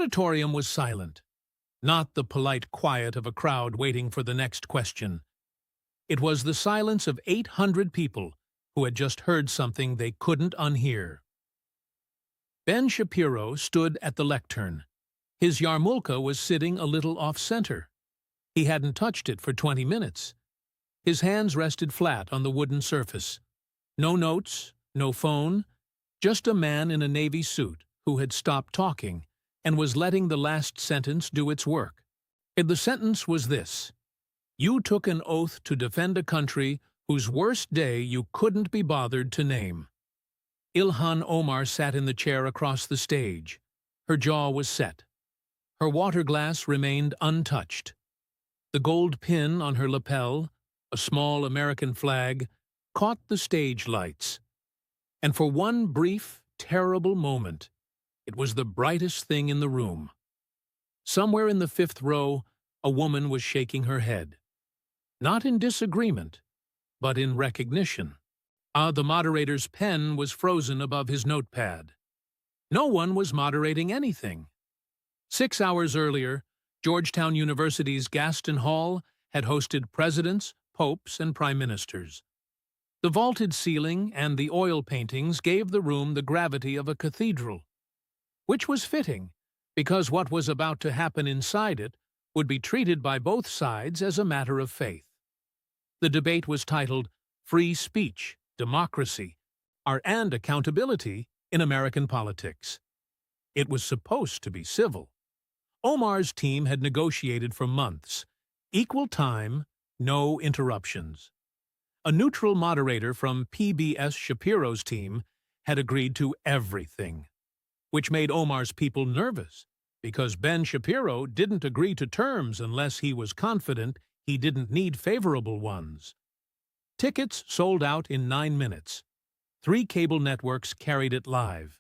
auditorium was silent, not the polite quiet of a crowd waiting for the next question. It was the silence of 800 people who had just heard something they couldn't unhear. Ben Shapiro stood at the lectern. His yarmulke was sitting a little off-center. He hadn't touched it for 20 minutes. His hands rested flat on the wooden surface. No notes, no phone, just a man in a navy suit who had stopped talking and was letting the last sentence do its work. The sentence was this: "You took an oath to defend a country whose worst day you couldn't be bothered to name." Ilhan Omar sat in the chair across the stage. Her jaw was set. Her water glass remained untouched. The gold pin on her lapel, a small American flag, caught the stage lights. And for one brief, terrible moment, it was the brightest thing in the room. Somewhere in the fifth row, a woman was shaking her head. Not in disagreement, but in recognition. The moderator's pen was frozen above his notepad. No one was moderating anything. 6 hours earlier, Georgetown University's Gaston Hall had hosted presidents, popes, and prime ministers. The vaulted ceiling and the oil paintings gave the room the gravity of a cathedral, which was fitting, because what was about to happen inside it would be treated by both sides as a matter of faith. The debate was titled "Free Speech, Democracy, and Accountability in American Politics." It was supposed to be civil. Omar's team had negotiated for months. Equal time, no interruptions. A neutral moderator from PBS Shapiro's team had agreed to everything, which made Omar's people nervous, because Ben Shapiro didn't agree to terms unless he was confident he didn't need favorable ones. Tickets sold out in 9 minutes. 3 cable networks carried it live.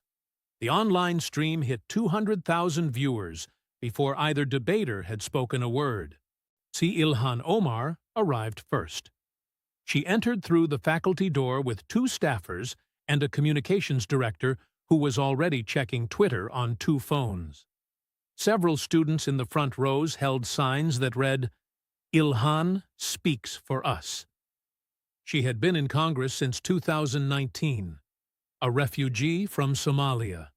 The online stream hit 200,000 viewers before either debater had spoken a word. Ilhan Omar arrived first. She entered through the faculty door with 2 staffers and a communications director who was already checking Twitter on 2 phones. Several students in the front rows held signs that read, "Ilhan speaks for us." She had been in Congress since 2019, a refugee from Somalia.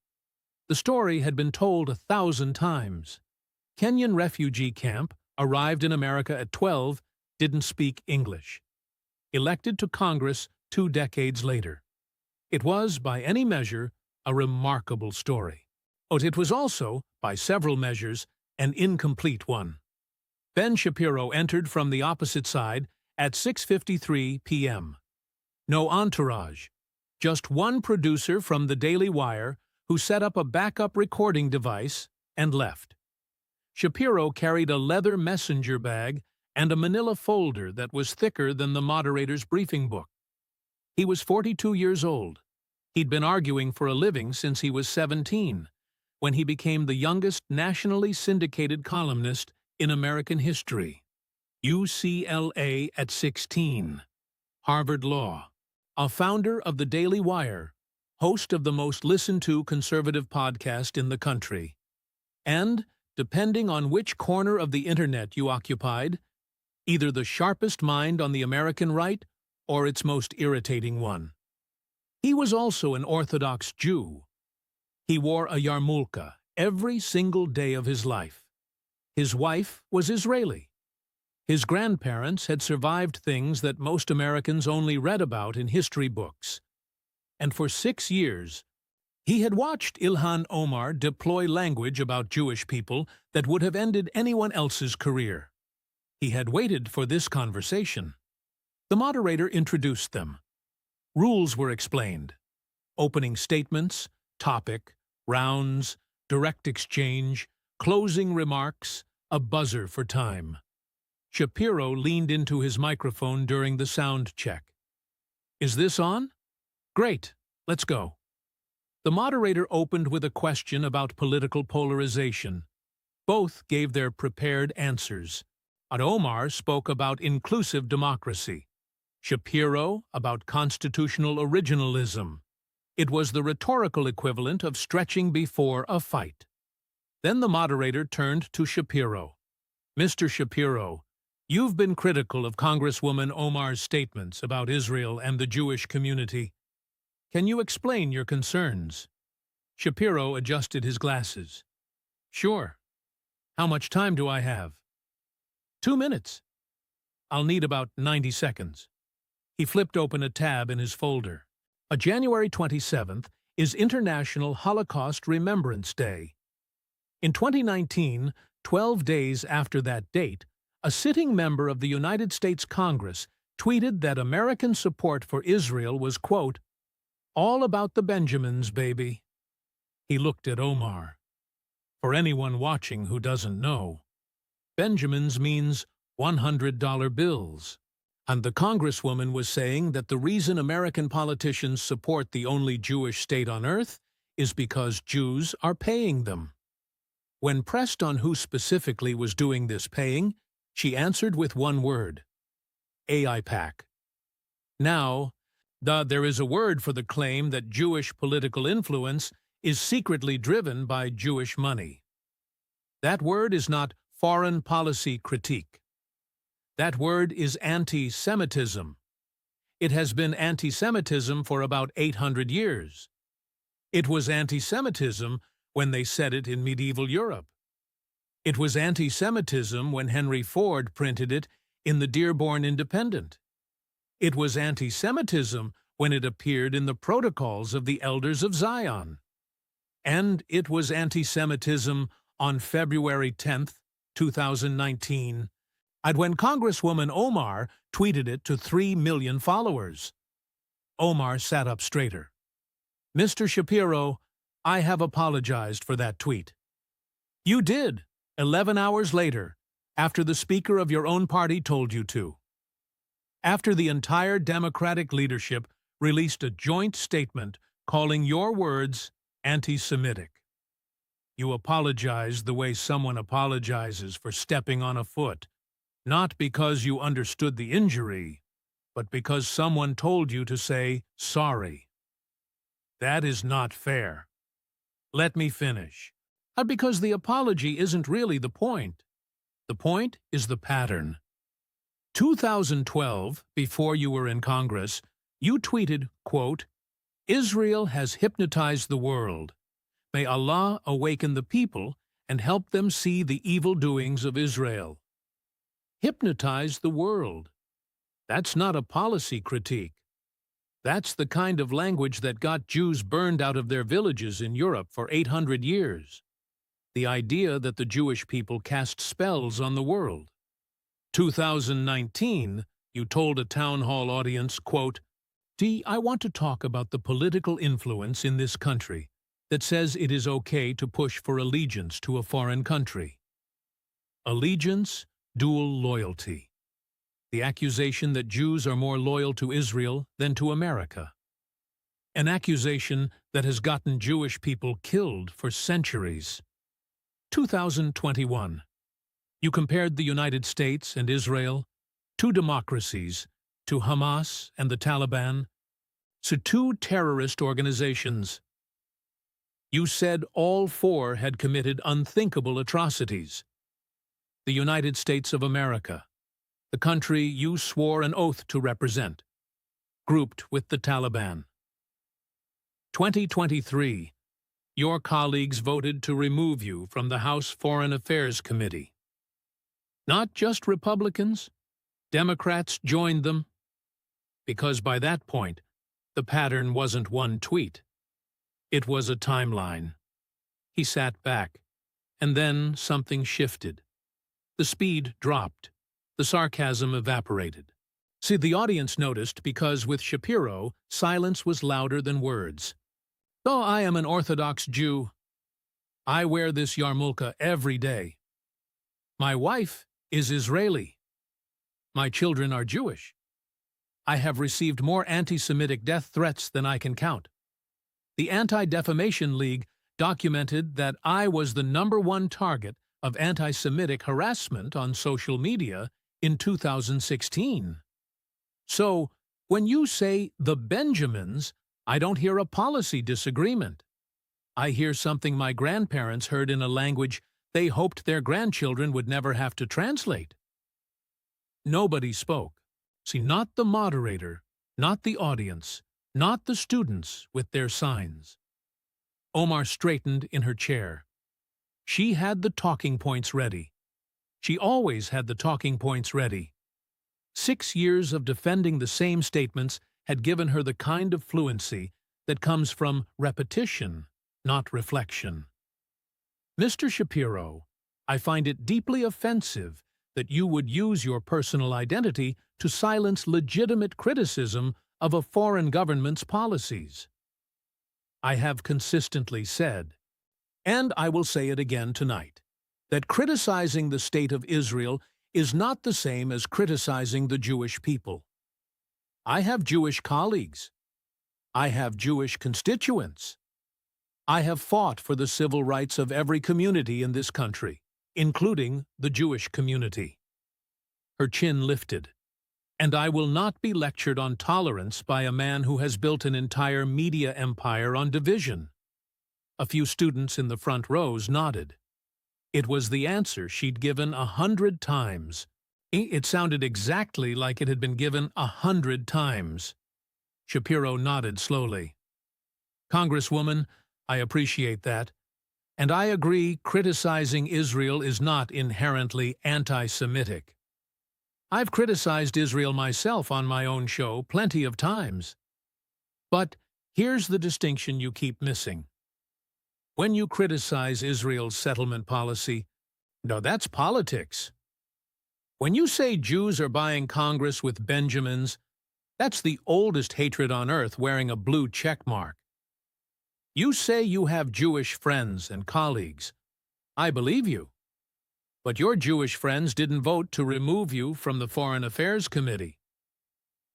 The story had been told 1,000 times. Kenyan refugee camp, arrived in America at 12, didn't speak English. Elected to Congress 2 decades later. It was, by any measure, a remarkable story. But it was also, by several measures, an incomplete one. Ben Shapiro entered from the opposite side at 6:53 p.m. No entourage, just one producer from the Daily Wire who set up a backup recording device and left. Shapiro carried a leather messenger bag and a manila folder that was thicker than the moderator's briefing book. He was 42 years old. He'd been arguing for a living since he was 17, when he became the youngest nationally syndicated columnist in American history. UCLA at 16. Harvard Law. A founder of the Daily Wire, host of the most listened-to conservative podcast in the country. And, depending on which corner of the internet you occupied, either the sharpest mind on the American right or its most irritating one. He was also an Orthodox Jew. He wore a yarmulke every single day of his life. His wife was Israeli. His grandparents had survived things that most Americans only read about in history books. And for 6 years, he had watched Ilhan Omar deploy language about Jewish people that would have ended anyone else's career. He had waited for this conversation. The moderator introduced them. Rules were explained. Opening statements, topic, rounds, direct exchange, closing remarks, a buzzer for time. Shapiro leaned into his microphone during the sound check. "Is this on? Great, let's go." The moderator opened with a question about political polarization. Both gave their prepared answers. Omar spoke about inclusive democracy. Shapiro about constitutional originalism. It was the rhetorical equivalent of stretching before a fight. Then the moderator turned to Shapiro. Mr. Shapiro, you've been critical of Congresswoman Omar's statements about Israel and the Jewish community. Can you explain your concerns? Shapiro adjusted his glasses. Sure. How much time do I have? 2 minutes. I'll need about 90 seconds. He flipped open a tab in his folder. January 27th is International Holocaust Remembrance Day. In 2019, 12 days after that date, a sitting member of the United States Congress tweeted that American support for Israel was, quote, all about the Benjamins, baby. He looked at Omar. For anyone watching who doesn't know, Benjamins means $100 bills. And the Congresswoman was saying that the reason American politicians support the only Jewish state on earth is because Jews are paying them. When pressed on who specifically was doing this paying, she answered with one word: AIPAC. Now, there is a word for the claim that Jewish political influence is secretly driven by Jewish money. That word is not foreign policy critique. That word is anti-Semitism. It has been anti-Semitism for about 800 years. It was anti-Semitism when they said it in medieval Europe. It was anti-Semitism when Henry Ford printed it in the Dearborn Independent. It was anti-Semitism when it appeared in the Protocols of the Elders of Zion. And it was anti-Semitism on February 10th, 2019, and when Congresswoman Omar tweeted it to 3 million followers. Omar sat up straighter. Mr. Shapiro, I have apologized for that tweet. You did, 11 hours later, after the Speaker of your own party told you to. After the entire Democratic leadership released a joint statement calling your words anti-Semitic. You apologized the way someone apologizes for stepping on a foot, not because you understood the injury, but because someone told you to say sorry. That is not fair. Let me finish. Because the apology isn't really the point. The point is the pattern. 2012, before you were in Congress, you tweeted, quote, Israel has hypnotized the world. May Allah awaken the people and help them see the evil doings of Israel. Hypnotize the world. That's not a policy critique. That's the kind of language that got Jews burned out of their villages in Europe for 800 years. The idea that the Jewish people cast spells on the world. 2019, you told a town hall audience, quote, I want to talk about the political influence in this country that says it is okay to push for allegiance to a foreign country. Allegiance, dual loyalty. The accusation that Jews are more loyal to Israel than to America. An accusation that has gotten Jewish people killed for centuries. 2021. You compared the United States and Israel, two democracies, to Hamas and the Taliban, to two terrorist organizations. You said all four had committed unthinkable atrocities. The United States of America, the country you swore an oath to represent, grouped with the Taliban. 2023, your colleagues voted to remove you from the House Foreign Affairs Committee. Not just Republicans, Democrats joined them, because by that point, the pattern wasn't one tweet. It was a timeline. He sat back, and then something shifted. The speed dropped. The sarcasm evaporated. See, the audience noticed because with Shapiro, silence was louder than words. Though I am an Orthodox Jew, I wear this yarmulke every day. My wife is Israeli. My children are Jewish. I have received more anti-Semitic death threats than I can count. The Anti-Defamation League documented that I was the #1 target of anti-Semitic harassment on social media in 2016. So, when you say the Benjamins, I don't hear a policy disagreement. I hear something my grandparents heard in a language they hoped their grandchildren would never have to translate. Nobody spoke. See, not the moderator, not the audience, not the students with their signs. Omar straightened in her chair. She had the talking points ready. She always had the talking points ready. 6 years of defending the same statements had given her the kind of fluency that comes from repetition, not reflection. Mr. Shapiro, I find it deeply offensive that you would use your personal identity to silence legitimate criticism of a foreign government's policies. I have consistently said, and I will say it again tonight, that criticizing the state of Israel is not the same as criticizing the Jewish people. I have Jewish colleagues. I have Jewish constituents. I have fought for the civil rights of every community in this country, including the Jewish community. Her chin lifted. And I will not be lectured on tolerance by a man who has built an entire media empire on division. A few students in the front rows nodded. It was the answer she'd given 100 times. It sounded exactly like it had been given 100 times. Shapiro nodded slowly. Congresswoman, I appreciate that. And I agree criticizing Israel is not inherently anti-Semitic. I've criticized Israel myself on my own show plenty of times. But here's the distinction you keep missing. When you criticize Israel's settlement policy, no, that's politics. When you say Jews are buying Congress with Benjamins, that's the oldest hatred on earth wearing a blue check mark. You say you have Jewish friends and colleagues. I believe you. But your Jewish friends didn't vote to remove you from the Foreign Affairs Committee.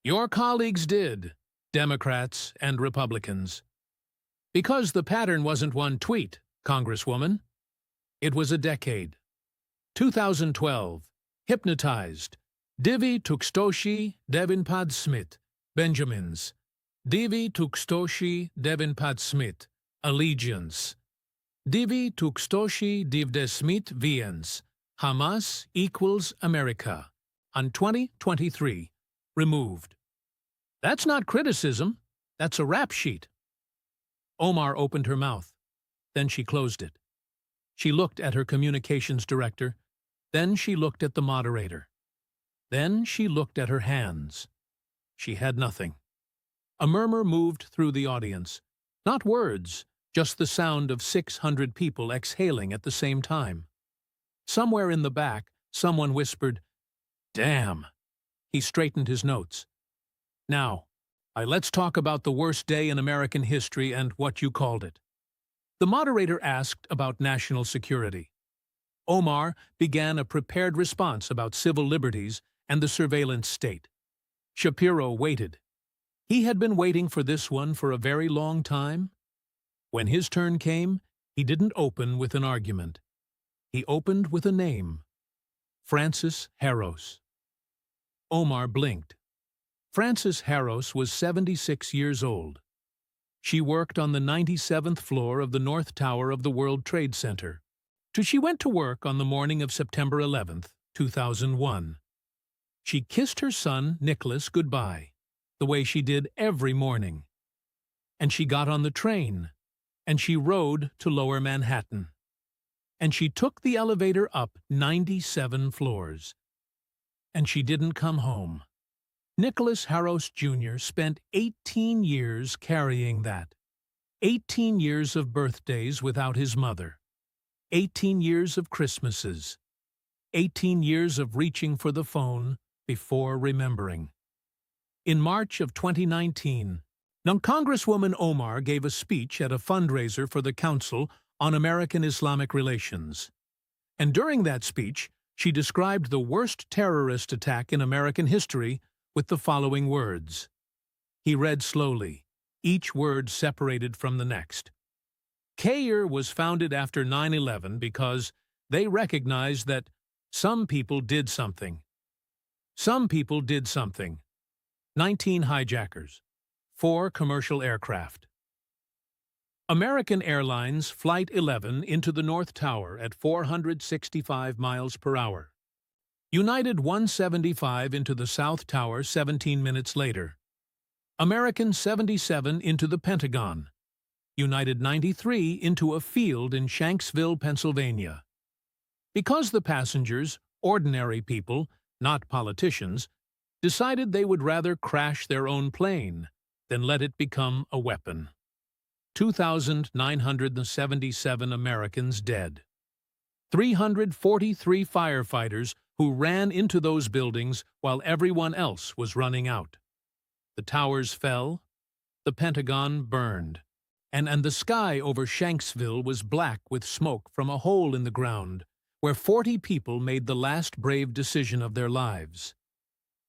Your colleagues did, Democrats and Republicans. Because the pattern wasn't one tweet, Congresswoman. It was a decade. 2012. Hypnotized. Divi Tukstoshi Devinpad Smith. Benjamins. Divi Tukstoshi Devinpad Smith. Allegiance. Divi Tukstoshi Divdesmit Viens. Hamas equals America. On 2023. Removed. That's not criticism. That's a rap sheet. Omar opened her mouth. Then she closed it. She looked at her communications director. Then she looked at the moderator. Then she looked at her hands. She had nothing. A murmur moved through the audience. Not words, just the sound of 600 people exhaling at the same time. Somewhere in the back, someone whispered, "Damn." He straightened his notes. Now, let's talk about the worst day in American history and what you called it. The moderator asked about national security. Omar began a prepared response about civil liberties and the surveillance state. Shapiro waited. He had been waiting for this one for a very long time. When his turn came, he didn't open with an argument. He opened with a name. Frances Harros. Omar blinked. Frances Harros was 76 years old. She worked on the 97th floor of the North Tower of the World Trade Center. She went to work on the morning of September 11th, 2001. She kissed her son, Nicholas, goodbye, the way she did every morning. And she got on the train, and she rode to Lower Manhattan. And she took the elevator up 97 floors. And she didn't come home. Nicholas Harros Jr. spent 18 years carrying that. 18 years of birthdays without his mother. 18 years of Christmases. 18 years of reaching for the phone before remembering. In March of 2019, Congresswoman Omar gave a speech at a fundraiser for the Council on American Islamic Relations. And during that speech, she described the worst terrorist attack in American history with the following words. He read slowly, each word separated from the next. CAIR was founded after 9/11 because they recognized that some people did something. Some people did something. 19 hijackers, 4 commercial aircraft. American Airlines Flight 11 into the North Tower at 465 miles per hour. United 175 into the South Tower 17 minutes later. American 77 into the Pentagon. United 93 into a field in Shanksville, Pennsylvania. Because the passengers, ordinary people, not politicians, decided they would rather crash their own plane than let it become a weapon. 2,977 Americans dead. 343 firefighters who ran into those buildings while everyone else was running out. The towers fell, the Pentagon burned, and the sky over Shanksville was black with smoke from a hole in the ground where 40 people made the last brave decision of their lives.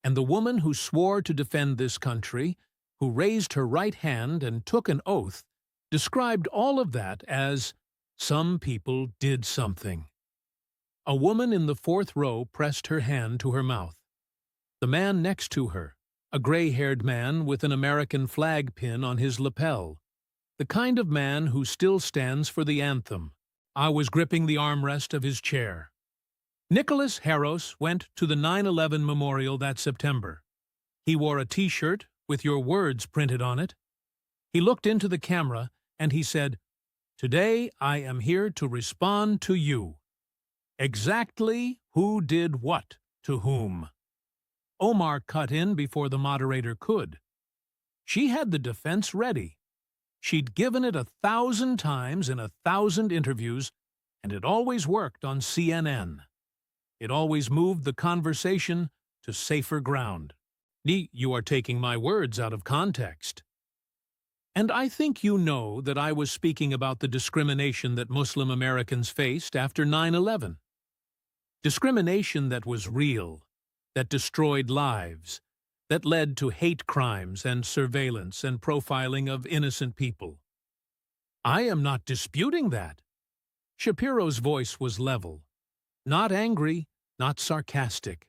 And the woman who swore to defend this country, who raised her right hand and took an oath, described all of that as, "Some people did something." A woman in the fourth row pressed her hand to her mouth. The man next to her, a gray-haired man with an American flag pin on his lapel, the kind of man who still stands for the anthem, was gripping the armrest of his chair. Nicholas Harros went to the 9/11 memorial that September. He wore a T-shirt with your words printed on it. He looked into the camera and he said, "Today I am here to respond to you. Exactly who did what to whom." Omar cut in before the moderator could. She had the defense ready. She'd given it 1,000 times in 1,000 interviews, and it always worked on CNN. It always moved the conversation to safer ground. You are taking my words out of context. And I think you know that I was speaking about the discrimination that Muslim Americans faced after 9/11. Discrimination that was real, that destroyed lives, that led to hate crimes and surveillance and profiling of innocent people. I am not disputing that. Shapiro's voice was level. Not angry, not sarcastic.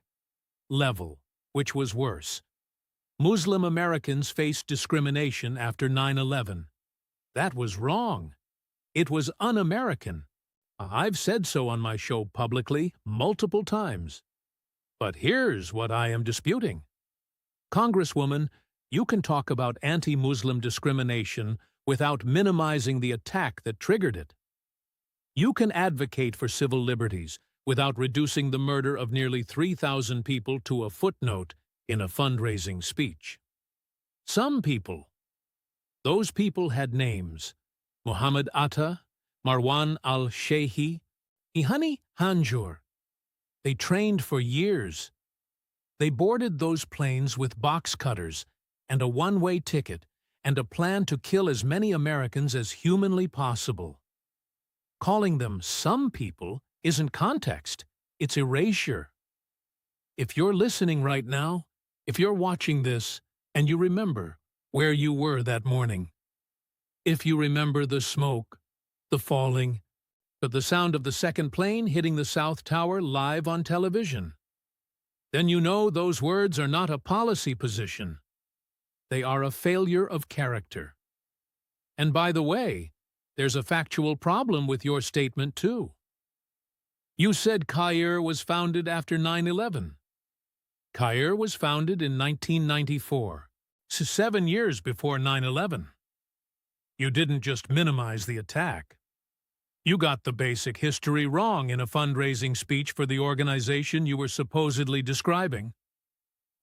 Level, which was worse. Muslim Americans faced discrimination after 9/11. That was wrong. It was un-American. I've said so on my show publicly multiple times. But here's what I am disputing. Congresswoman, you can talk about anti-Muslim discrimination without minimizing the attack that triggered it. You can advocate for civil liberties without reducing the murder of nearly 3,000 people to a footnote in a fundraising speech. Some people, those people had names: Muhammad Atta, Marwan al-Sheikhi, Ihani Hanjour. They trained for years. They boarded those planes with box cutters and a one-way ticket and a plan to kill as many Americans as humanly possible. Calling them some people isn't context, it's erasure. If you're listening right now, if you're watching this, and you remember where you were that morning, if you remember the smoke, the falling, but the sound of the second plane hitting the South Tower live on television, then you know those words are not a policy position. They are a failure of character. And by the way, there's a factual problem with your statement too. You said Caire was founded after 9/11. Caire was founded in 1994, 7 years before 9/11. You didn't just minimize the attack. You got the basic history wrong in a fundraising speech for the organization you were supposedly describing.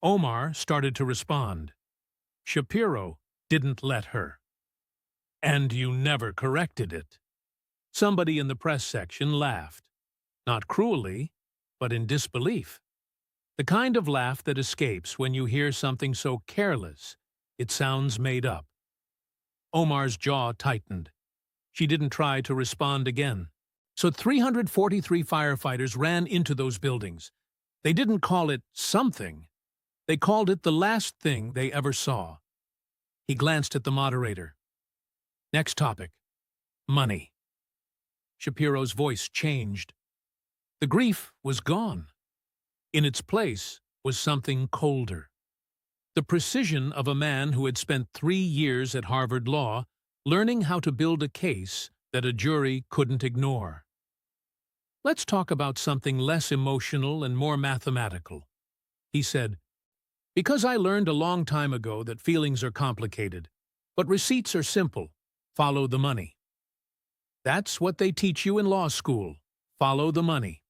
Omar started to respond. Shapiro didn't let her. And you never corrected it. Somebody in the press section laughed. Not cruelly, but in disbelief. The kind of laugh that escapes when you hear something so careless, it sounds made up. Omar's jaw tightened. She didn't try to respond again. So 343 firefighters ran into those buildings. They didn't call it something. They called it the last thing they ever saw. He glanced at the moderator. Next topic. Money. Shapiro's voice changed. The grief was gone. In its place was something colder. The precision of a man who had spent 3 years at Harvard Law, learning how to build a case that a jury couldn't ignore. Let's talk about something less emotional and more mathematical. He said, "Because I learned a long time ago that feelings are complicated, but receipts are simple. Follow the money." That's what they teach you in law school. Follow the money.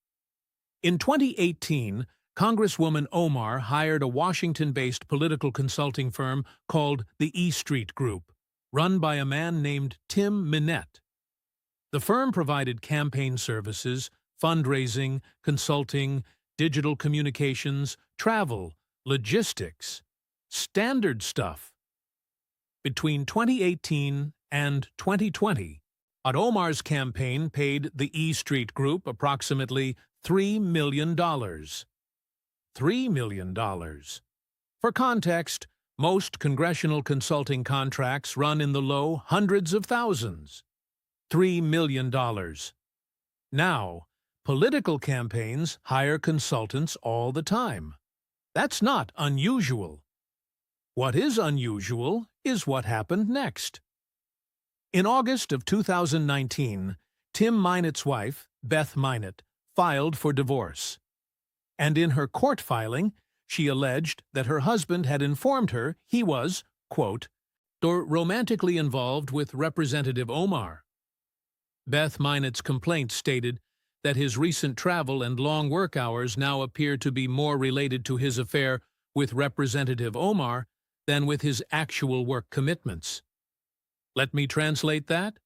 In 2018, Congresswoman Omar hired a Washington-based political consulting firm called the E Street Group, run by a man named Tim Minette. The firm provided campaign services, fundraising, consulting, digital communications, travel, logistics, standard stuff. Between 2018 and 2020, Omar's campaign paid the E Street Group approximately $3 million. $3 million. For context, most congressional consulting contracts run in the low hundreds of thousands. $3 million. Now, political campaigns hire consultants all the time. That's not unusual. What is unusual is what happened next. In August of 2019, Tim Minette's wife, Beth Minette, filed for divorce. And in her court filing, she alleged that her husband had informed her he was, quote, romantically involved with Representative Omar. Beth Minette's complaint stated that his recent travel and long work hours now appear to be more related to his affair with Representative Omar than with his actual work commitments. Let me translate that.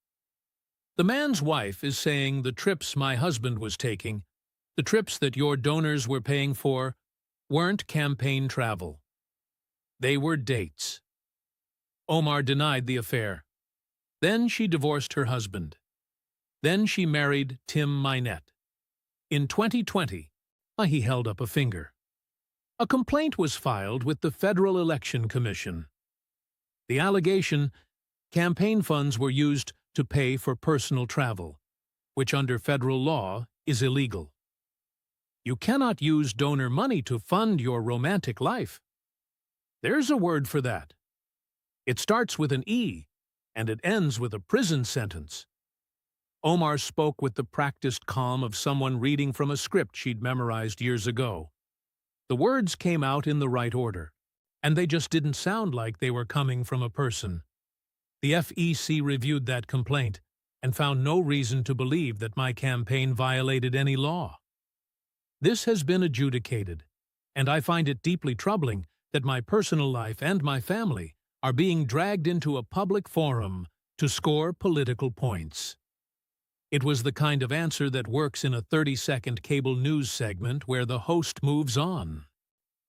The man's wife is saying the trips my husband was taking, the trips that your donors were paying for, weren't campaign travel. They were dates. Omar denied the affair. Then she divorced her husband. Then she married Tim Minette. In 2020, he held up a finger. A complaint was filed with the Federal Election Commission. The allegation: campaign funds were used to pay for personal travel, which under federal law is illegal. You cannot use donor money to fund your romantic life. There's a word for that. It starts with an E, and it ends with a prison sentence. Omar spoke with the practiced calm of someone reading from a script she'd memorized years ago. The words came out in the right order, and they just didn't sound like they were coming from a person. The FEC reviewed that complaint and found no reason to believe that my campaign violated any law. This has been adjudicated, and I find it deeply troubling that my personal life and my family are being dragged into a public forum to score political points. It was the kind of answer that works in a 30-second cable news segment where the host moves on.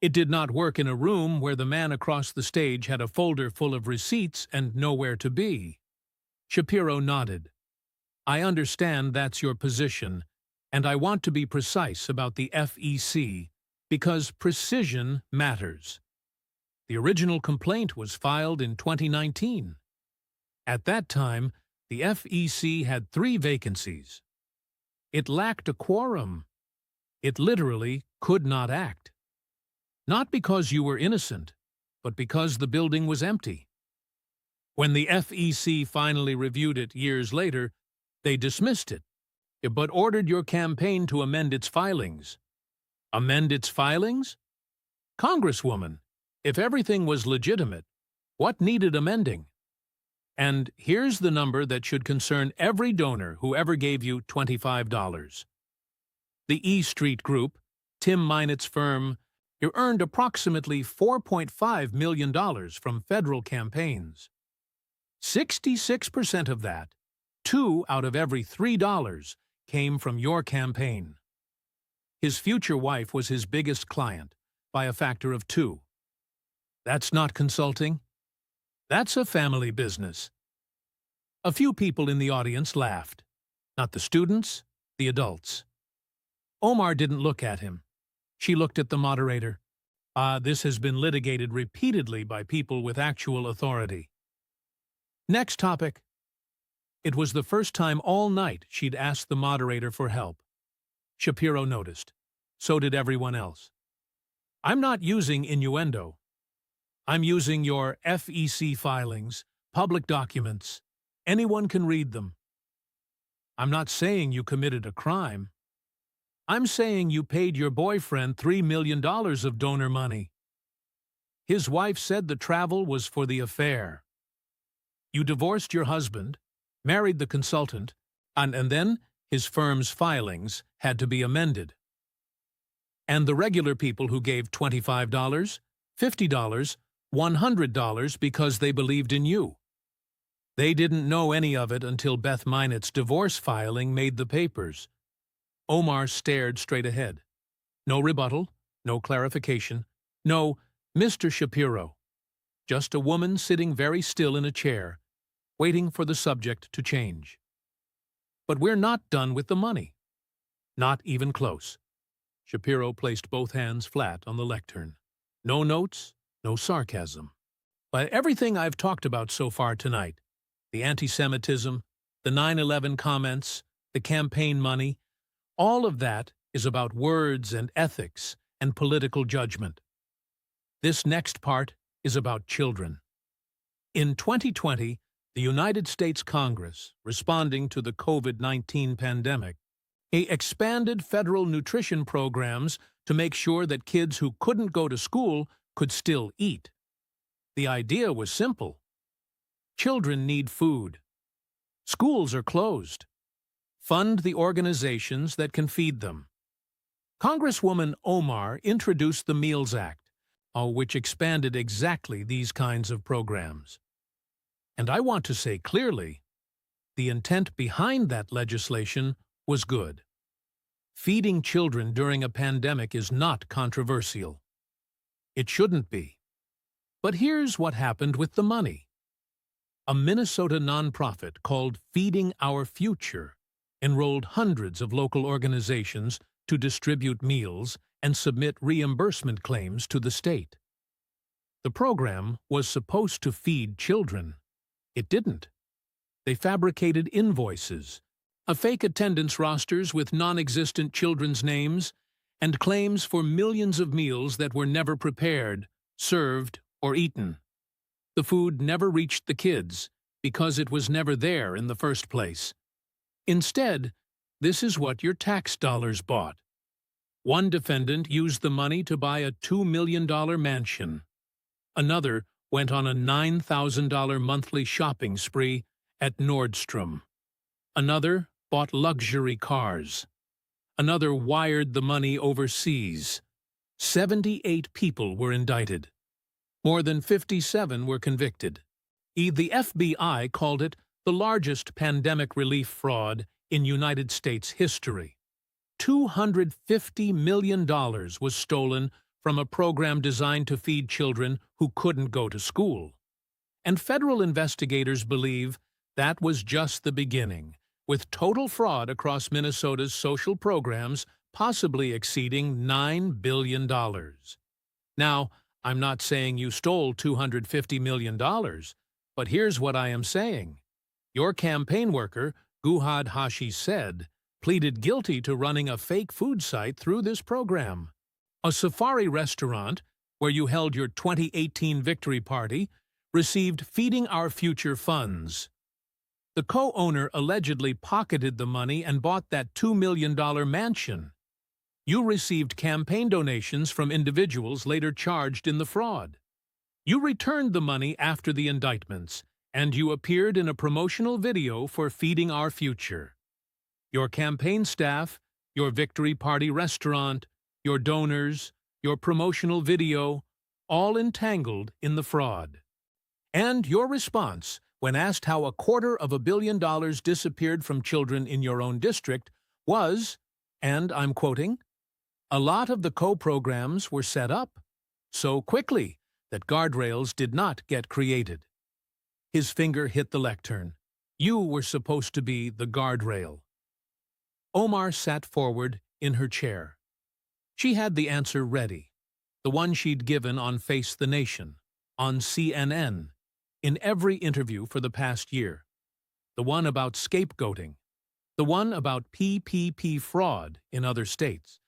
It did not work in a room where the man across the stage had a folder full of receipts and nowhere to be. Shapiro nodded. I understand that's your position, and I want to be precise about the FEC because precision matters. The original complaint was filed in 2019. At that time, the FEC had 3 vacancies. It lacked a quorum. It literally could not act. Not because you were innocent, but because the building was empty. When the FEC finally reviewed it years later, they dismissed it, but ordered your campaign to amend its filings. Amend its filings? Congresswoman, if everything was legitimate, what needed amending? And here's the number that should concern every donor who ever gave you $25. The E Street Group, Tim Minette's firm, earned approximately $4.5 million from federal campaigns. 66% of that, 2 out of every $3, came from your campaign. His future wife was his biggest client, by a factor of 2. That's not consulting. That's a family business. A few people in the audience laughed. Not the students, the adults. Omar didn't look at him. She looked at the moderator. This has been litigated repeatedly by people with actual authority. Next topic. It was the first time all night she'd asked the moderator for help. Shapiro noticed. So did everyone else. I'm not using innuendo. I'm using your FEC filings, public documents, Anyone can read them. I'm not saying you committed a crime. I'm saying you paid your boyfriend $3 million of donor money. His wife said the travel was for the affair. You divorced your husband, married the consultant, and then his firm's filings had to be amended. And the regular people who gave $25, $50, $100 because they believed in you. They didn't know any of it until Beth Minett's divorce filing made the papers. Omar stared straight ahead. No rebuttal, no clarification, no Mr. Shapiro. Just a woman sitting very still in a chair, waiting for the subject to change. But we're not done with the money. Not even close. Shapiro placed both hands flat on the lectern. No notes, no sarcasm. By everything I've talked about so far tonight, the anti-Semitism, the 9/11 comments, the campaign money, all of that is about words and ethics and political judgment. This next part is about children. In 2020, the United States Congress, responding to the COVID-19 pandemic, expanded federal nutrition programs to make sure that kids who couldn't go to school could still eat. The idea was simple. Children need food. Schools are closed. Fund the organizations that can feed them. Congresswoman Omar introduced the Meals Act, which expanded exactly these kinds of programs. And I want to say clearly, the intent behind that legislation was good. Feeding children during a pandemic is not controversial. It shouldn't be. But here's what happened with the money. A Minnesota nonprofit called Feeding Our Future enrolled hundreds of local organizations to distribute meals and submit reimbursement claims to the state. The program was supposed to feed children. It didn't. They fabricated invoices, fake attendance rosters with non-existent children's names, and claims for millions of meals that were never prepared, served, or eaten. The food never reached the kids because it was never there in the first place. Instead, this is what your tax dollars bought. One defendant used the money to buy a $2 million mansion. Another went on a $9,000 monthly shopping spree at Nordstrom. Another bought luxury cars. Another wired the money overseas. 78 people were indicted. More than 57 were convicted. The FBI called it the largest pandemic relief fraud in United States history. $250 million was stolen from a program designed to feed children who couldn't go to school. And federal investigators believe that was just the beginning, with total fraud across Minnesota's social programs possibly exceeding $9 billion. Now, I'm not saying you stole $250 million, but here's what I am saying. Your campaign worker, Guhad Hashi said, pleaded guilty to running a fake food site through this program. A safari restaurant, where you held your 2018 victory party, received Feeding Our Future funds. The co-owner allegedly pocketed the money and bought that $2 million mansion. You received campaign donations from individuals later charged in the fraud. You returned the money after the indictments, and you appeared in a promotional video for Feeding Our Future. Your campaign staff, your victory party restaurant, your donors, your promotional video, all entangled in the fraud. And your response, when asked how $250 million disappeared from children in your own district, was, and I'm quoting, "A lot of the co-programs were set up so quickly that guardrails did not get created." His finger hit the lectern. You were supposed to be the guardrail. Omar sat forward in her chair. She had the answer ready, the one she'd given on Face the Nation, on CNN, in every interview for the past year. The one about scapegoating, the one about PPP fraud in other states,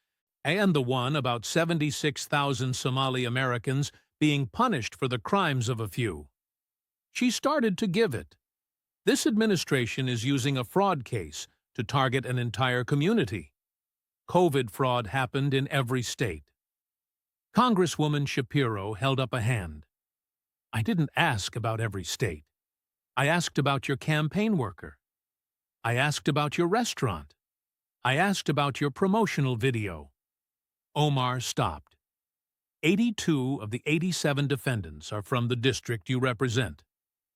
and the one about 76,000 Somali Americans being punished for the crimes of a few. She started to give it. This administration is using a fraud case to target an entire community. COVID fraud happened in every state. Congresswoman Shapiro held up a hand. I didn't ask about every state. I asked about your campaign worker. I asked about your restaurant. I asked about your promotional video. Omar stopped. 82 of the 87 defendants are from the district you represent.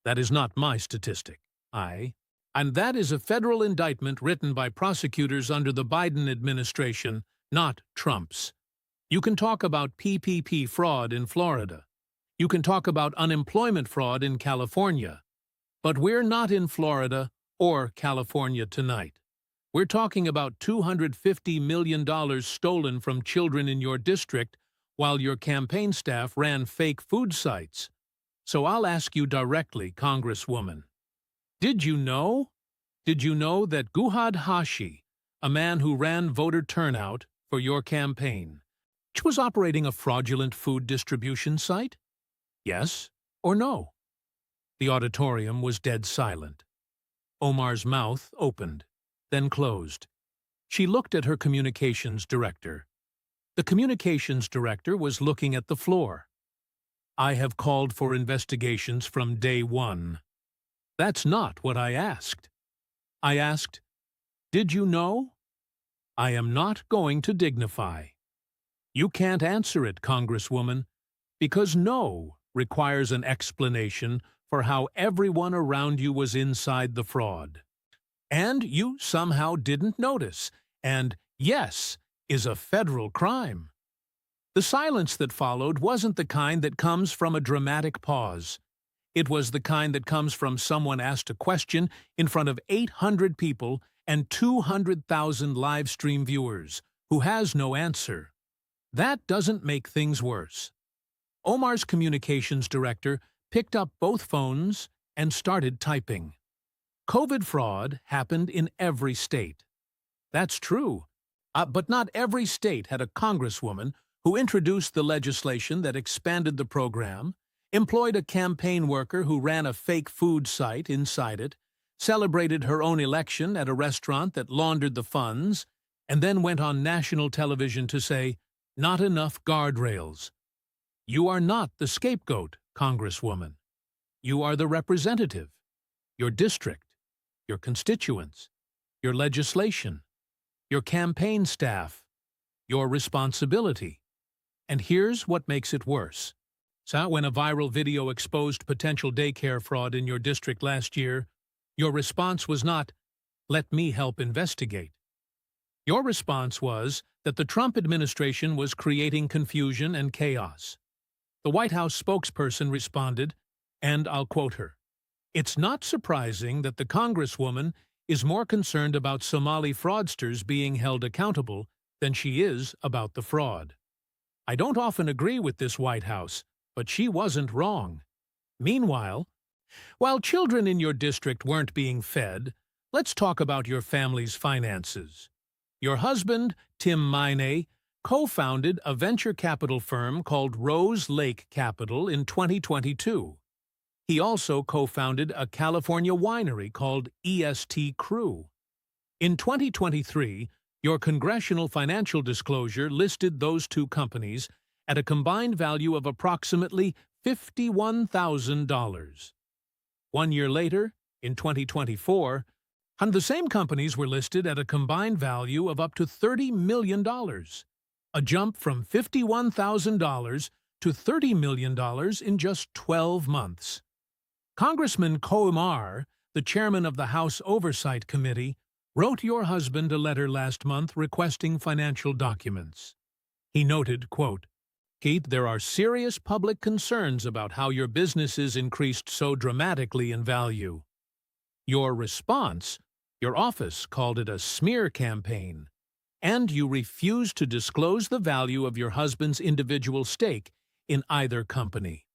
That is not my statistic. And that is a federal indictment written by prosecutors under the Biden administration, not Trump's. You can talk about PPP fraud in Florida. You can talk about unemployment fraud in California. But we're not in Florida or California tonight. We're talking about $250 million stolen from children in your district while your campaign staff ran fake food sites. So I'll ask you directly, Congresswoman. Did you know that Guhad Hashi, a man who ran voter turnout for your campaign, was operating a fraudulent food distribution site? Yes or no? The auditorium was dead silent. Omar's mouth opened, then closed. She looked at her communications director. The communications director was looking at the floor. I have called for investigations from day one. That's not what I asked. I asked, did you know? I am not going to dignify. You can't answer it, Congresswoman, because no requires an explanation for how everyone around you was inside the fraud. And you somehow didn't notice, and yes is a federal crime. The silence that followed wasn't the kind that comes from a dramatic pause. It was the kind that comes from someone asked a question in front of 800 people and 200,000 live stream viewers who has no answer. That doesn't make things worse. Omar's communications director picked up both phones and started typing. COVID fraud happened in every state. That's true, but not every state had a congresswoman who introduced the legislation that expanded the program, employed a campaign worker who ran a fake food site inside it, celebrated her own election at a restaurant that laundered the funds, and then went on national television to say, not enough guardrails. You are not the scapegoat, Congresswoman. You are the representative, your district, your constituents, your legislation, your campaign staff, your responsibility. And here's what makes it worse. So when a viral video exposed potential daycare fraud in your district last year, your response was not, let me help investigate. Your response was that the Trump administration was creating confusion and chaos. The White House spokesperson responded, and I'll quote her, "It's not surprising that the Congresswoman is more concerned about Somali fraudsters being held accountable than she is about the fraud. I don't often agree with this White House, but she wasn't wrong. Meanwhile, while children in your district weren't being fed, let's talk about your family's finances. Your husband, Tim Maine, co-founded a venture capital firm called Rose Lake Capital in 2022. He also co-founded a California winery called EST Crew. In 2023, your congressional financial disclosure listed those two companies at a combined value of approximately $51,000. 1 year later, in 2024, and the same companies were listed at a combined value of up to $30 million, a jump from $51,000 to $30 million in just 12 months. Congressman Omar, the chairman of the House Oversight Committee, wrote your husband a letter last month requesting financial documents. He noted, quote, "Keith, there are serious public concerns about how your businesses increased so dramatically in value. Your response, your office called it a smear campaign, and you refused to disclose the value of your husband's individual stake in either company.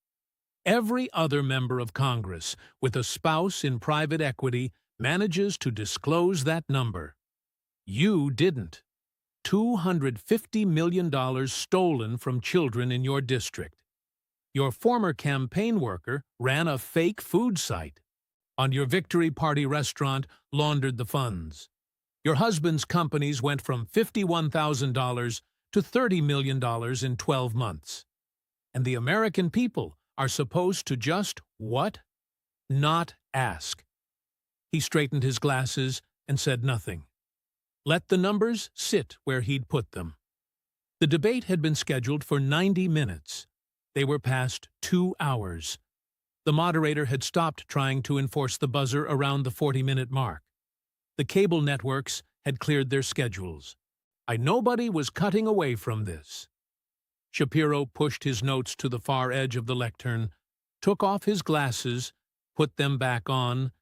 Every other member of Congress with a spouse in private equity manages to disclose that number. You didn't. $250 million stolen from children in your district. Your former campaign worker ran a fake food site. On your victory party restaurant laundered the funds. Your husband's companies went from $51,000 to $30 million in 12 months. And the American people are supposed to just what? Not ask. He straightened his glasses and said nothing. Let the numbers sit where he'd put them. The debate had been scheduled for 90 minutes. They were past 2 hours. The moderator had stopped trying to enforce the buzzer around the 40-minute mark. The cable networks had cleared their schedules. Nobody was cutting away from this. Shapiro pushed his notes to the far edge of the lectern, took off his glasses, put them back on,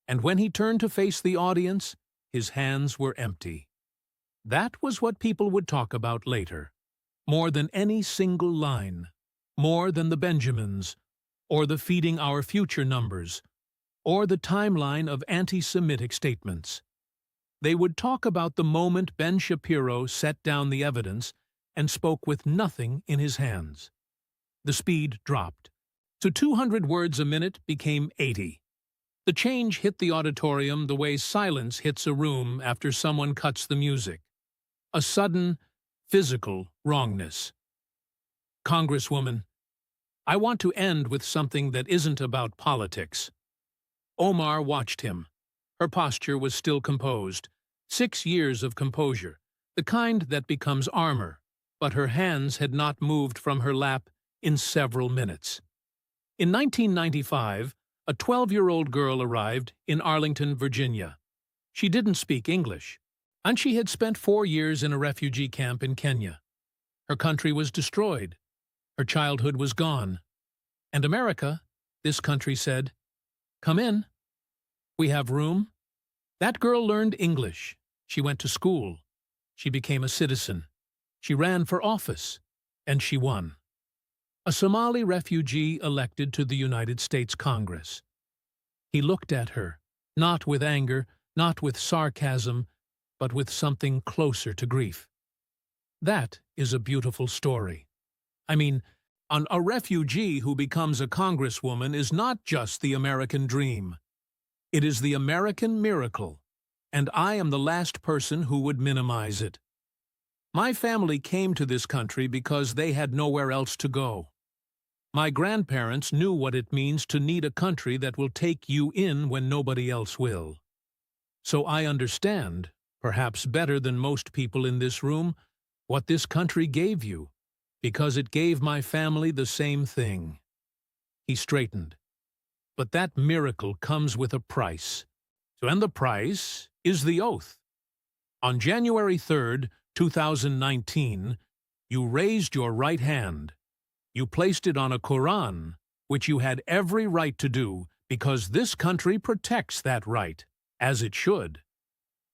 and when he turned to face the audience, his hands were empty. That was what people would talk about later, more than any single line, more than the Benjamins, or the feeding our future numbers, or the timeline of anti-Semitic statements. They would talk about the moment Ben Shapiro set down the evidence and spoke with nothing in his hands. The speed dropped. So 200 words a minute became 80. The change hit the auditorium the way silence hits a room after someone cuts the music. A sudden, physical wrongness. Congresswoman, I want to end with something that isn't about politics. Omar watched him. Her posture was still composed. 6 years of composure, the kind that becomes armor, but her hands had not moved from her lap in several minutes. In 1995, a 12-year-old girl arrived in Arlington, Virginia. She didn't speak English, and she had spent 4 years in a refugee camp in Kenya. Her country was destroyed. Her childhood was gone. And America, this country said, "Come in. We have room." That girl learned English. She went to school. She became a citizen. She ran for office. And she won. A Somali refugee elected to the United States Congress. He looked at her, not with anger, not with sarcasm, but with something closer to grief. That is a beautiful story. I mean, a refugee who becomes a congresswoman is not just the American dream. It is the American miracle, and I am the last person who would minimize it. My family came to this country because they had nowhere else to go. My grandparents knew what it means to need a country that will take you in when nobody else will. So I understand, perhaps better than most people in this room, what this country gave you, because it gave my family the same thing. He straightened. But that miracle comes with a price. And the price is the oath. On January 3rd, 2019, you raised your right hand. You placed it on a Quran, which you had every right to do because this country protects that right, as it should.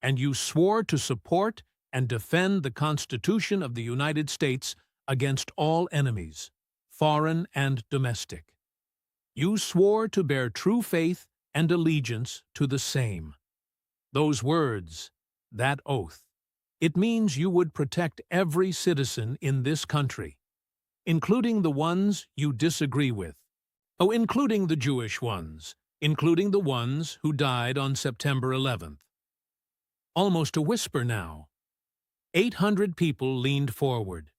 And you swore to support and defend the Constitution of the United States against all enemies, foreign and domestic. You swore to bear true faith and allegiance to the same. Those words, that oath, it means you would protect every citizen in this country, including the ones you disagree with. Oh, including the Jewish ones, including the ones who died on September 11th. Almost a whisper now. 800 people leaned forward.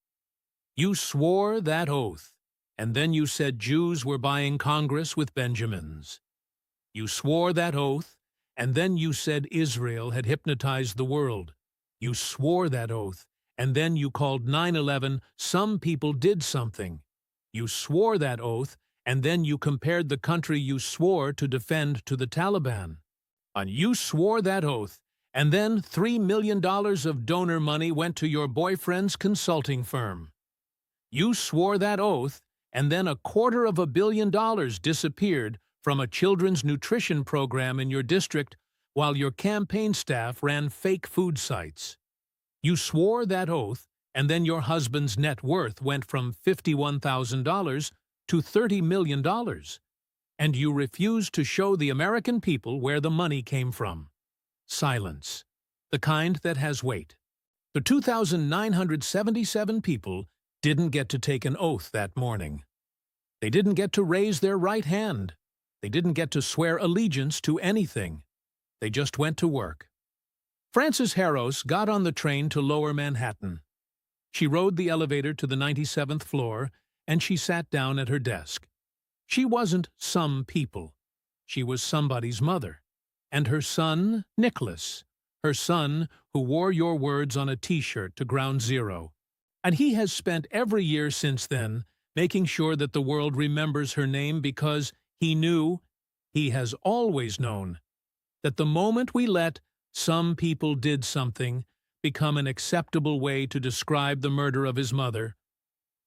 You swore that oath, and then you said Jews were buying Congress with Benjamins. You swore that oath, and then you said Israel had hypnotized the world. You swore that oath, and then you called 9/11 "some people did something." You swore that oath, and then you compared the country you swore to defend to the Taliban. And you swore that oath, and then $3 million of donor money went to your boyfriend's consulting firm. You swore that oath, and then $250 million disappeared from a children's nutrition program in your district while your campaign staff ran fake food sites. You swore that oath, and then your husband's net worth went from $51,000 to $30 million. And you refused to show the American people where the money came from. Silence. The kind that has weight. The 2,977 people didn't get to take an oath that morning. They didn't get to raise their right hand. They didn't get to swear allegiance to anything. They just went to work. Frances Harros got on the train to Lower Manhattan. She rode the elevator to the 97th floor, and she sat down at her desk. She wasn't some people. She was somebody's mother. And her son, Nicholas, her son who wore your words on a T-shirt to Ground Zero. And he has spent every year since then making sure that the world remembers her name because he knew, he has always known, that the moment we let "some people did something" become an acceptable way to describe the murder of his mother,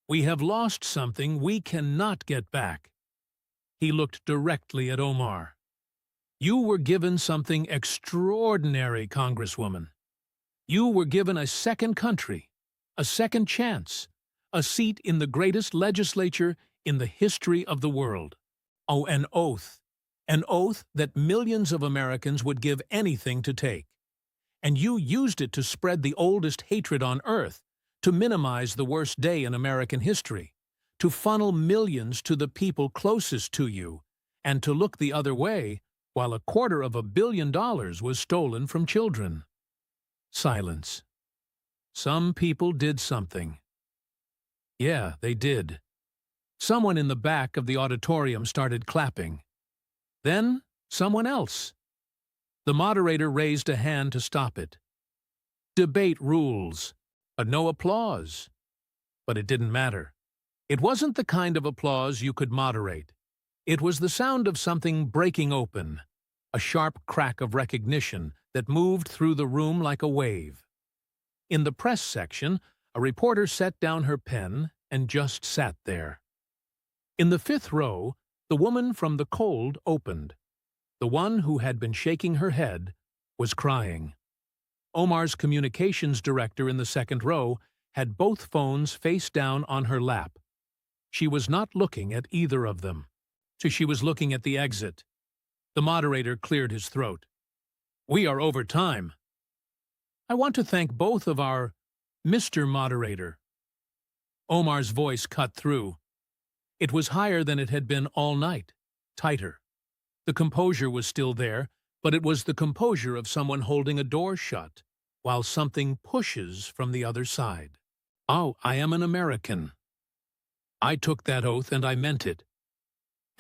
we have lost something we cannot get back. He looked directly at Omar. You were given something extraordinary, Congresswoman. You were given a second country, a second chance, a seat in the greatest legislature in the history of the world. Oh, an oath that millions of Americans would give anything to take. And you used it to spread the oldest hatred on earth, to minimize the worst day in American history, to funnel millions to the people closest to you, and to look the other way while $250 million was stolen from children. Silence. Some people did something. Yeah, they did. Someone in the back of the auditorium started clapping. Then, someone else. The moderator raised a hand to stop it. Debate rules. No applause. But it didn't matter. It wasn't the kind of applause you could moderate. It was the sound of something breaking open, a sharp crack of recognition that moved through the room like a wave. In the press section, a reporter set down her pen and just sat there. In the fifth row, the woman from the cold opened. The one who had been shaking her head was crying. Omar's communications director in the second row had both phones face down on her lap. She was not looking at either of them. She was looking at the exit. The moderator cleared his throat. We are over time. I want to thank both of our Mr. Moderator. Omar's voice cut through. It was higher than it had been all night, tighter. The composure was still there, but it was the composure of someone holding a door shut, while something pushes from the other side. Oh, I am an American. I took that oath and I meant it.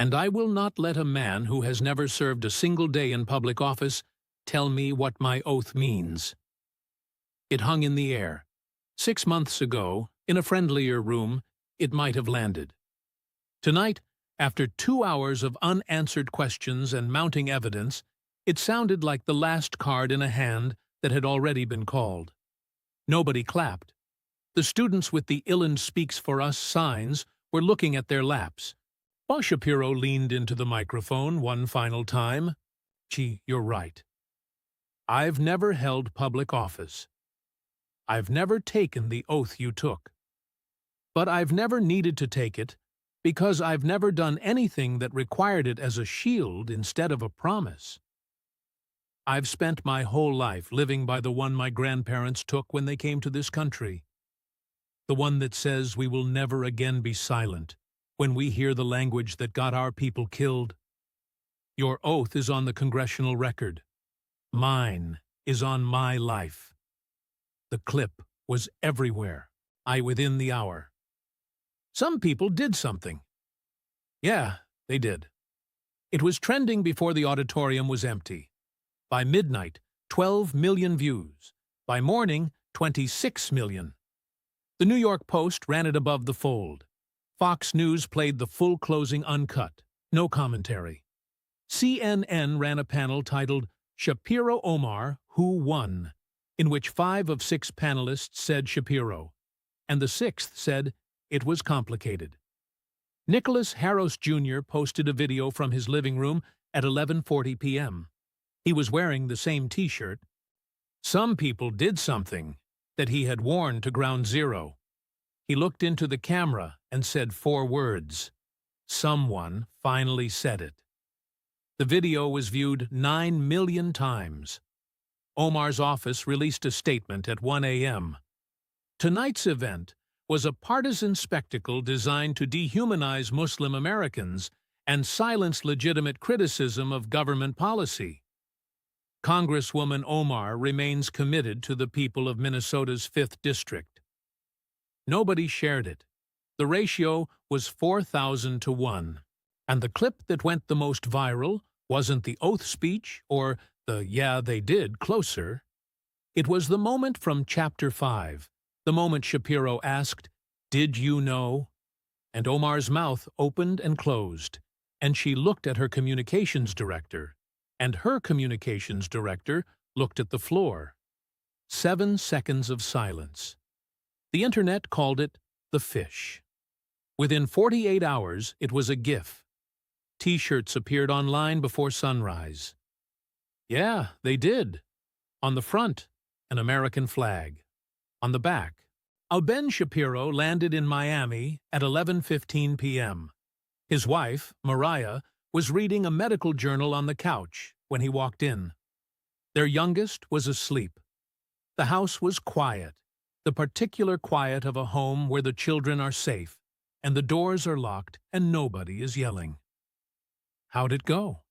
And I will not let a man who has never served a single day in public office tell me what my oath means. It hung in the air. 6 months ago, in a friendlier room, it might have landed. Tonight, after 2 hours of unanswered questions and mounting evidence, it sounded like the last card in a hand that had already been called. Nobody clapped. The students with the Ilhan Speaks for Us signs were looking at their laps. While Shapiro leaned into the microphone one final time, Gee, you're right. I've never held public office. I've never taken the oath you took. But I've never needed to take it because I've never done anything that required it as a shield instead of a promise. I've spent my whole life living by the one my grandparents took when they came to this country. The one that says we will never again be silent when we hear the language that got our people killed. Your oath is on the congressional record. Mine is on my life. The clip was everywhere, within the hour. Some people did something. Yeah, they did. It was trending before the auditorium was empty. By midnight, 12 million views. By morning, 26 million. The New York Post ran it above the fold. Fox News played the full closing uncut, no commentary. CNN ran a panel titled Shapiro Omar, Who Won?, in which 5 of 6 panelists said Shapiro, and the 6th said it was complicated. Nicholas Harros Jr. posted a video from his living room at 11:40 p.m. He was wearing the same T-shirt. Some people did something that he had worn to Ground Zero. He looked into the camera and said 4 words. Someone finally said it. The video was viewed 9 million times. Omar's office released a statement at 1 a.m. Tonight's event was a partisan spectacle designed to dehumanize Muslim Americans and silence legitimate criticism of government policy. Congresswoman Omar remains committed to the people of Minnesota's 5th District. Nobody shared it. The ratio was 4,000 to 1. And the clip that went the most viral wasn't the oath speech or the "yeah, they did" closer. It was the moment from Chapter 5, the moment Shapiro asked, "Did you know?" And Omar's mouth opened and closed, and she looked at her communications director, and her communications director looked at the floor. 7 seconds of silence. The internet called it the fish. Within 48 hours, it was a GIF. T-shirts appeared online before sunrise. Yeah, they did. On the front, an American flag. On the back, Ben Shapiro landed in Miami at 11:15 p.m. His wife, Mariah, was reading a medical journal on the couch when he walked in. Their youngest was asleep. The house was quiet, the particular quiet of a home where the children are safe, and the doors are locked and nobody is yelling. How'd it go?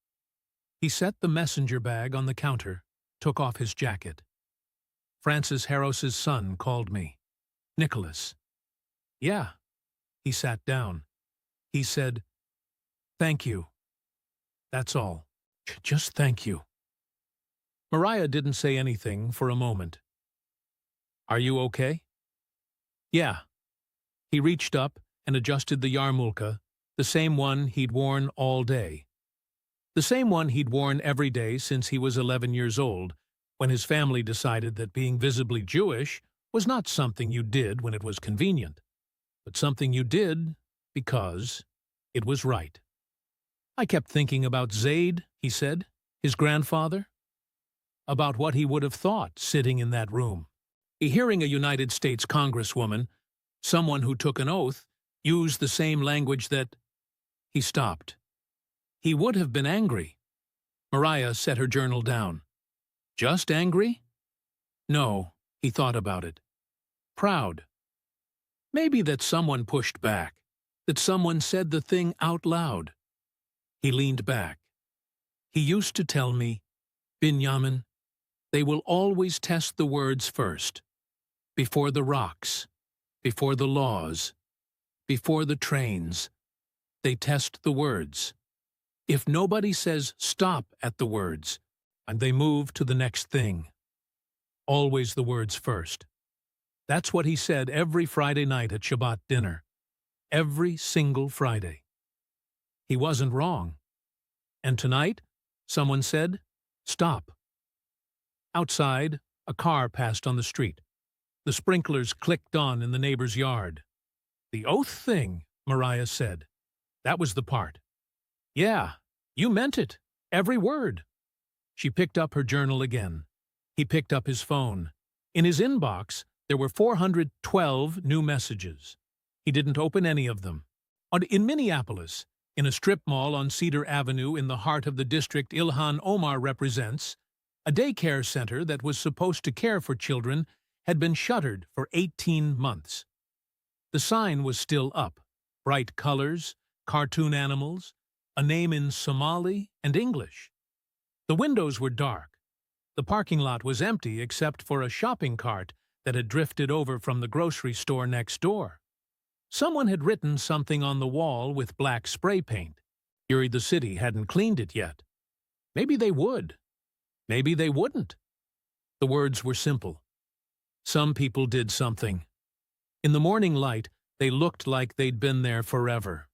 He set the messenger bag on the counter, took off his jacket. Francis Harros's son called me. Nicholas. Yeah. He sat down. He said, "Thank you. That's all. Just thank you." Mariah didn't say anything for a moment. Are you okay? Yeah. He reached up and adjusted the yarmulke, the same one he'd worn all day. The same one he'd worn every day since he was 11 years old, when his family decided that being visibly Jewish was not something you did when it was convenient, but something you did because it was right. I kept thinking about Zaid, he said, his grandfather, about what he would have thought sitting in that room. Hearing a United States Congresswoman, someone who took an oath, use the same language that... He stopped. He would have been angry. Mariah set her journal down. Just angry? No, he thought about it. Proud. Maybe that someone pushed back, that someone said the thing out loud. He leaned back. He used to tell me, "Binyamin, they will always test the words first, before the rocks, before the laws, before the trains. They test the words. If nobody says stop at the words, and they move to the next thing. Always the words first." That's what he said every Friday night at Shabbat dinner. Every single Friday. He wasn't wrong. And tonight, someone said, "Stop." Outside, a car passed on the street. The sprinklers clicked on in the neighbor's yard. "The oath thing," Mariah said. That was the part. "Yeah, you meant it. Every word." She picked up her journal again. He picked up his phone. In his inbox, there were 412 new messages. He didn't open any of them. In Minneapolis, in a strip mall on Cedar Avenue in the heart of the district Ilhan Omar represents, a daycare center that was supposed to care for children had been shuttered for 18 months. The sign was still up. Bright colors, cartoon animals, a name in Somali and English. The windows were dark. The parking lot was empty except for a shopping cart that had drifted over from the grocery store next door. Someone had written something on the wall with black spray paint. The city hadn't cleaned it yet. Maybe they would. Maybe they wouldn't. The words were simple. Some people did something. In the morning light, they looked like they'd been there forever.